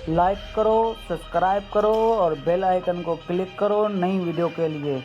Like करो, subscribe करो और बेल आइकन को क्लिक करो नई वीडियो के लिए।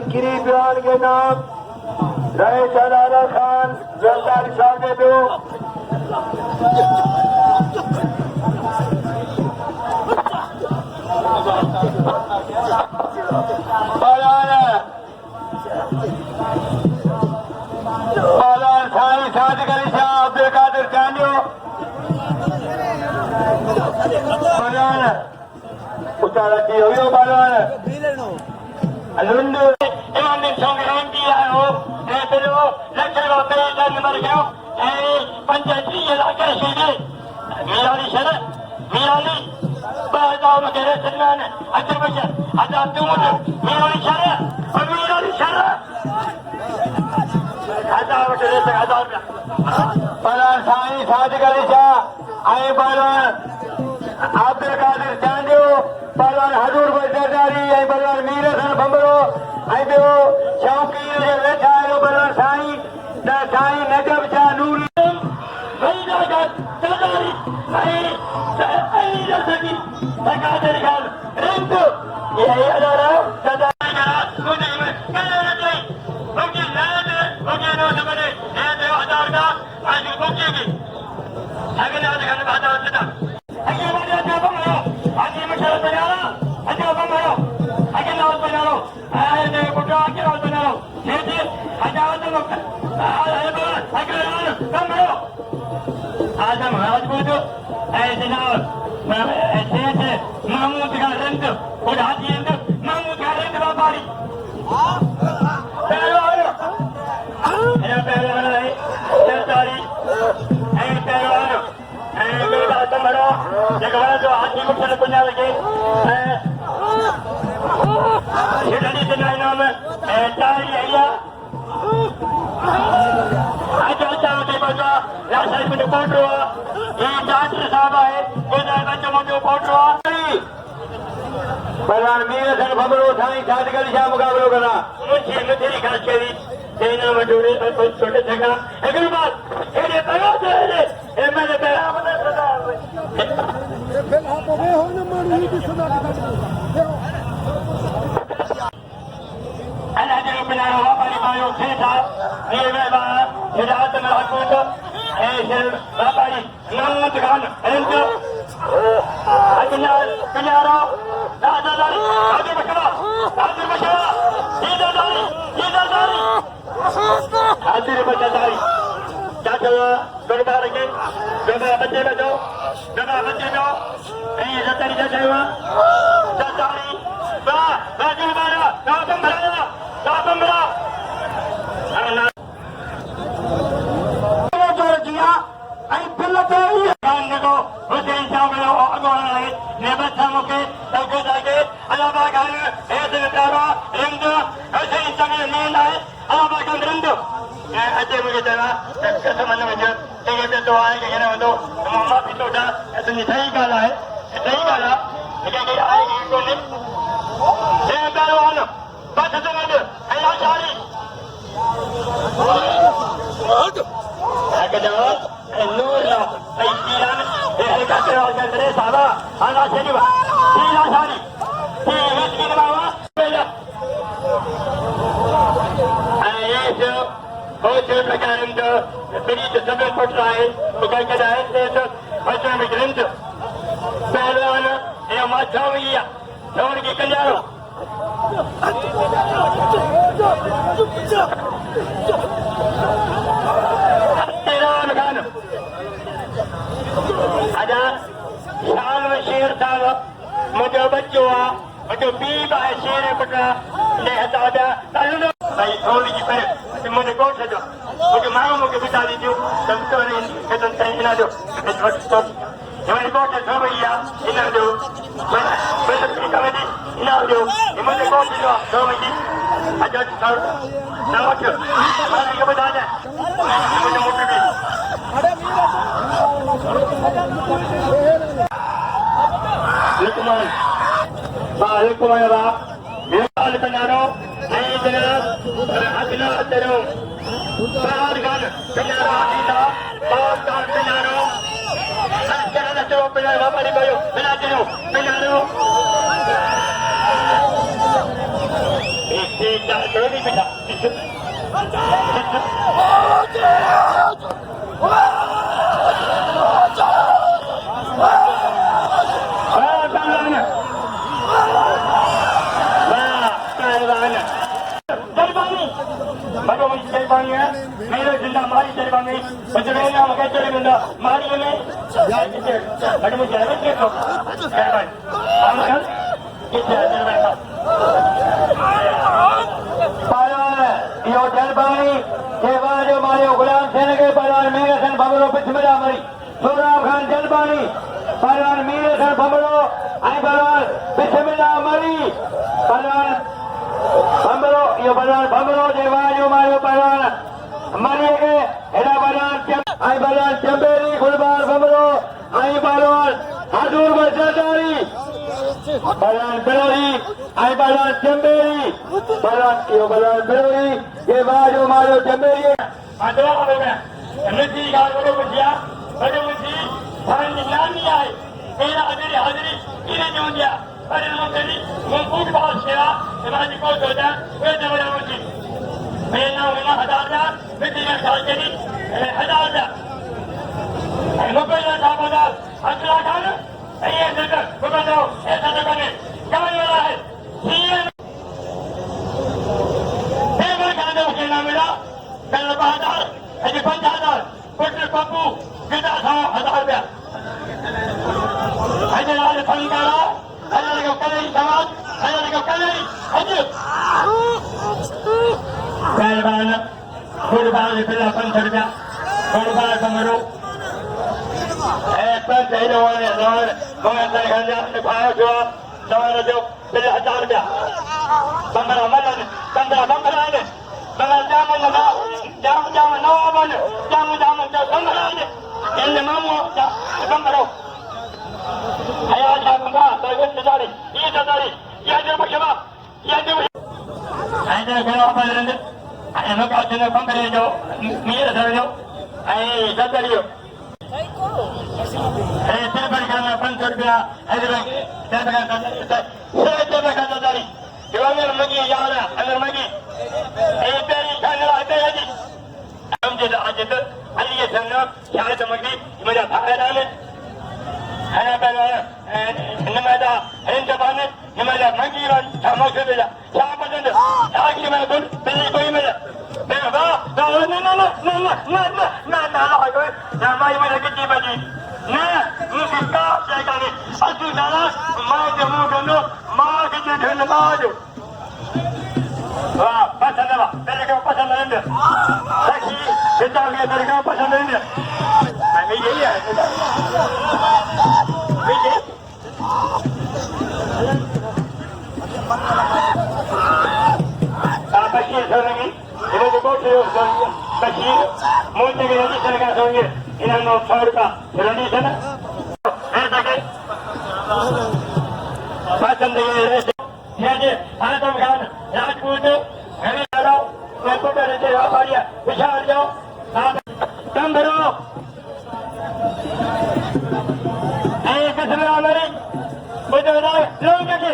गिरी बिरान के नाम रहे सलाला खान गिरफ्तारी साहब ने दो सारी साथ करी शाह अब्दुल कादिर चांडियो उतारा की हुई बालवान अलुंडू इमाम संग्राम किया हो ऐतलो लक्षण को पेश नंबर क्यों पंचायती इलाके सीधे मीराली शर मीराली बादाम के रचनान अजरबश आजाद तुम मीराली शर और मीराली शर आजाद के रचना आजाद पलान साईं साजिद अली शाह आए पहलवान अब्दुल कादिर चांडियो पहलवान हजूर बजारी आए पहलवान मीर हसन भंबरो आए बियो शौकीन जे वेठा आयो पहलवान साईं नजब शाह नूरी वैदा का तदारी आई रसकी तकादर खान रंग ये अदारा तदारी करा मुझे में कहने नहीं मुझे नो समझे ये देव आधार का आज मुझे की अगले आज खाने बात होता अगले बार आज बंगलो आज ये मशहूर बना लो आज बंगलो अगले नाव बना लो आए बुढ़ा अगले नाव बना लो ये जी आज तो अगले नाव बंगलो आज हम आज बोलो ऐसे नाव ऐसे महमूद का रंग और हाथी रंग महमूद का रंग व्यापारी पहलवान है सरदारी पहलवान मेरे बात बड़ो जगह जो हाथी मुख्य पुण्य लगे से नाम तारी आइया आज अच्छा मुझे बचा राजा मुझे पोट रहा ये डॉक्टर साहब है ये बच्चों मुझे पोट रहा पहलवान मीर हसन भंबरो साईं साजिद अली शाह मुकाबलो करा मुझे खास करी सेना मजूरी और कुछ छोटे जगह अगली बात ये पैगा दे ये मैंने पैगा बना ये फिर आप वे हो न मारू ही सुना अल्लाह जो बना हुआ पानी पायो थे था ये मैं बात हिदायत में हकूमत ऐसे व्यापारी महमूद खान इनको अजनाल किनारा राजादारी आगे बशवा ईदादारी हाजिर बचादारी क्या चला गड़बड़ा रखे गड़ा बच्चे बचाओ नहीं सत्तरी जैसे हुआ सत्तारी बाजू मारा काबम भरा जिया आई बिल्ला चाहिए काम को हुसैन साहब ने अगवाना है नेबत साहब के तौको जाके अलावा खान ऐसे तारा रंग हुसैन साहब ने नींद आए अलावा खान रंग अजय मुझे जरा कसम न वजह तेरे पे तो आए के ना तो मम्मा भी तो जा तो सही गाला है लेकिन ये आएगी तो नहीं ये पहलवान बात तो मत ऐला सारी अगर नूर लो ऐ सीरान ये का तेरा जंदरे सादा आना चली बा सीला सारी ये हिच की बाबा पहला ये जो बहुत प्रकार के बड़ी तो सब पड़ रहा है तो क्या कहता है तो बच्चों में ग्रंथ पहलवान ये माथा हुआ छोड़ के कंजारो आजा शान में शेर था मुझे बच्चों मुझे बीब है शेर पटा ले हटा दिया तालुनो भाई थोड़ी की पर मुझे कौन सा जो मुझे मारो मुझे बिता दीजिए तुम तो नहीं कि तुम सही ना दो इस वक्त तो हमारी कौन सा सब भैया इन्हें दो मैं तो कमेटी इन्हें दो मुझे कौन सी दो सब भैया अच्छा सर नमक मारे के बता दे मुझे मोटी भी लुकमान लुकमान ये काल कनारो नहीं जनाब अगला तेरो बाहर गान कनारो आदि बाहर गान कनारो कनारो तो पिला वापरी भयो पिला तेरो कनारो एक चार नहीं बेटा मेरे जिंदा मारी चलवा में बजरेना मगे चले बंदा मारी में बट मुझे जाने के तो करवाई हम कर किसे जलवा पालन यो जलवाई देवाज मारे गुलाम सेन के पालन मेरे सन बबलो बिस्मिल्लाह मरी सोराब खान जलवानी पालन मेरे सन बबलो आई पालन बिस्मिल्लाह मरी पालन बबलो यो पालन बबलो देवाज मारे पालन मरी के एडा पालन आई पालन चंबेरी गुलबार बबलो आई पालन हजूर बजदारी पालन बेलोरी आई पालन चंबेरी पालन यो पालन बेलोरी देवाज मारे चंबेरी आदरा होगा नदी गाल को बुझिया बड़े मुझी भाई निकाल नहीं आए मेरा हाजिरी इन्हें जो दिया अरे मुझे मुंबई बहुत सेवा हमारी को जोड़ा वे जबरा मुझी मैं ना होना हजार मिट्टी का साल के लिए हजार मुंबई का साबुदा अगला खान ये जगह बुका दो ऐसा जगह में क्या वाला है ये देवर का दो के नाम मेरा कल 5000 अजी 5000 पुत्र पप्पू पिता 1000 रुपया अजी लाल फंकारा अजी को कले समाज अजी को कले अजी पहलवान फुटबॉल पिला 500 रुपया फुटबॉल समरो पर चाहिए वाले लोग मंगल खंजा दिखाया जो सवाल जो पिला 1000 रुपया बंगला मलन बंगला ने बंगला जाम ना बन जाम जो बंगला ने इन मामू बंगलो आया जा बंगला तो ये दारी ये जो बखवा ये जो ऐसे गया पर आई नो का जने बंगले जो मेरे सर जो आई दारियो तेरे पर खाना 500 रुपया हैदराबाद तेरे का दारी जो अगर मगी यार अगर मगी ए तेरी खाना आते हैं जी हम जो आज तो अली सन्ना क्या तो मगी मुझे भागना है खाना पहना नमाज़ा हिंदुस्तान नमाज़ा मगी रन समझ ले जा क्या पसंद ताकि मैं बोल तेरी कोई मेरा मैं वाह ना कोई जमाई में लगी बजी ना मुझका जाएगा नहीं अजू जाना माँ जमू दोनों माँ की जो नमाज़ो वाह पसंद है तेरे को पसंद नहीं सखी बेटा के तेरे को पसंद नहीं मैं यही है बशीर सोरेंगे इन्हें जो कोट बशीर मुझे भी रजी सर का सोएंगे इन्हें 900 रुपया रजी सर ऐसा के पसंद है ये आदम खान राजपूत हमें जाओ मैं को कर दे व्यापारिया विशाल जाओ कम भरो ऐ कसम हमारी मुझे लोग के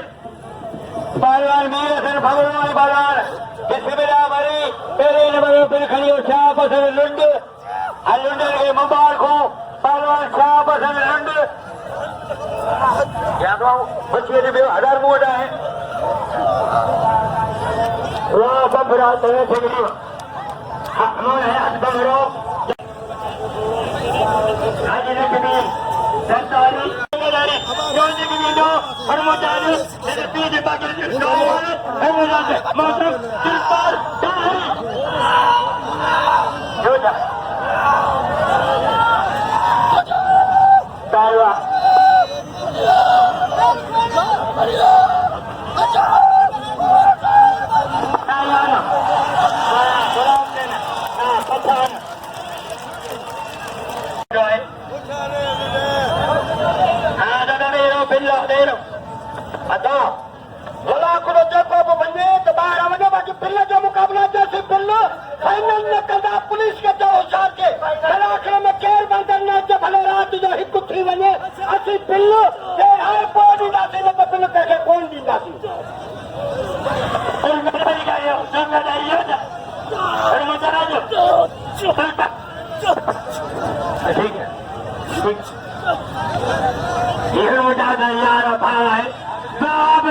बालवान मेरे सर भगवान बालवान बिस्मिल्लाह मरी तेरे नंबर पे खड़ी हो शाह पसंद लुंड लुंड के मुबारक हो बालवान शाह पसंद लुंड क्या तो बच्चे ने 1000 मोटा है वाह बबरा तेरे से मिली हमारे हाथ बबरो आज ने कभी सरदारी जोजी की वीडियो फरमादारी मेरे पीछे बाकी हम मौसम तिरपाल जोजा तारवा तारवा यार भाई बाप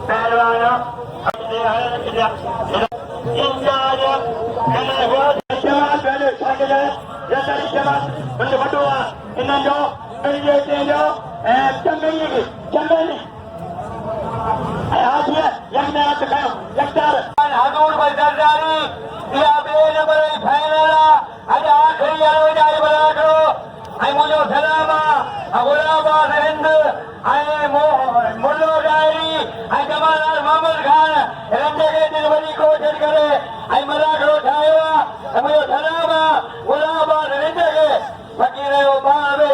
पहलवान इंजाज कने हुआ शमात पहले छाके जाए जैसे शमात बंदे बटुआ इन्हें जो करिए ते जो चंगई आज ये यज्ञ दिखाओ यज्ञार हजूर बजरदारी या बे नंबर फाइनल आज आखिरी आरो जारी बना करो आई मुझे सलामा गुलाबाद हिंद आई मुल्लो डायरी आई जमालाल मोहम्मद खान रंडे के दिल बड़ी कोशिश करे आई मजा करो ठाएवा मुझे सलामा गुलाबाद हिंद के फकीर ओ बाबे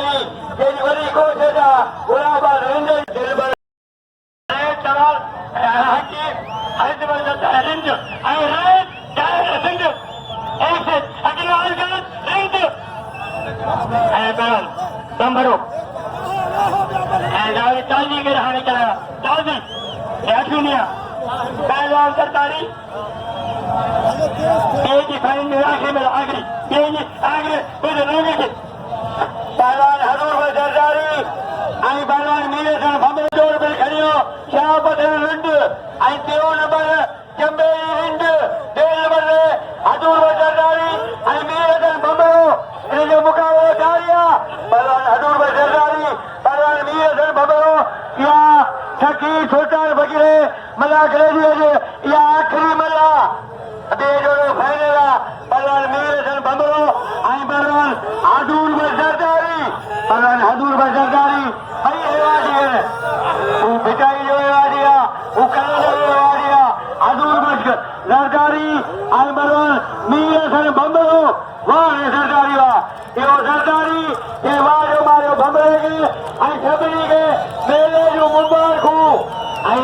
के बड़ी कोशिश गुलाबाद हिंद दिल बड़ी तवाल हकी हज बंद हिंद आई रात डायरी हिंद ऐसे अगला हिंद बयान संभरो ताजी के रहने चला ताजी दुनिया पहलवान सरकारी फाइन में आखिर में आगे कुछ लोगों के पहलवान हजूर में सरदारी आई पहलवान मीरे सन भमरे जोड़ पर खड़ी हो शाह पटेल हिंद आई 3 नंबर चंबेरी हिंद 2 नंबर हजूर में सरदारी आई मीरे सन भमरो जो मुकाबला जारिया पहलवान हजूर में सरदारी पहलवान मीरे सन भमरो या ठकी सुल्तान फकीरे मला करे दिए या आखिरी मला दे जोड़ो फाइनल पहलवान मीरे सन भमरो आई पहलवान हजूर में सरदारी पहलवान हजूर में सरदारी भाई एवाजी है वो बिटाई जो एवाजिया वो करे जो एवाजिया हजूर में सरदारी आई पहलवान मीरे सन भमरो वाह सरदारी वाह यो सरदारी ये वाजो मारो भमरे के आई छबरी के मेले जो मुबारक हो आई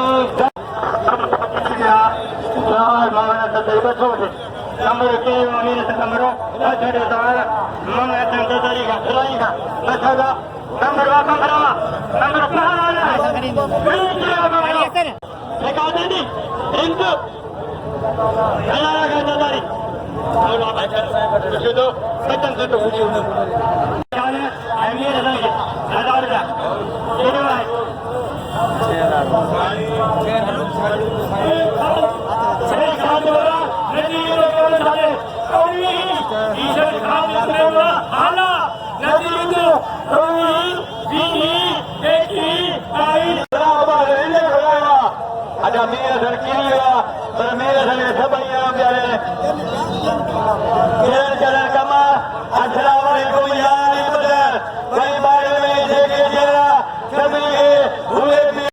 यार मामला तो तेरे छोड़ नंबर के मेरे से नंबरों छोटे सवाल मंगे तंत्र तरीका सुनाईगा बचागा नंबर वाला करावा नंबर पहला है निकाल दे इनको अल्लाह का सरदारी और आप कुछ दो बटन से तो कुछ क्या है आइए रहेंगे हजार का ये भाई सही काम बोला नदी ये सारे कोई ईश्वर काम करेगा हाला नदी जो कोई बीनी देखी आई बराबर रहने लगाया अच्छा मेरे सर की पर मेरे सर सब यहाँ प्यारे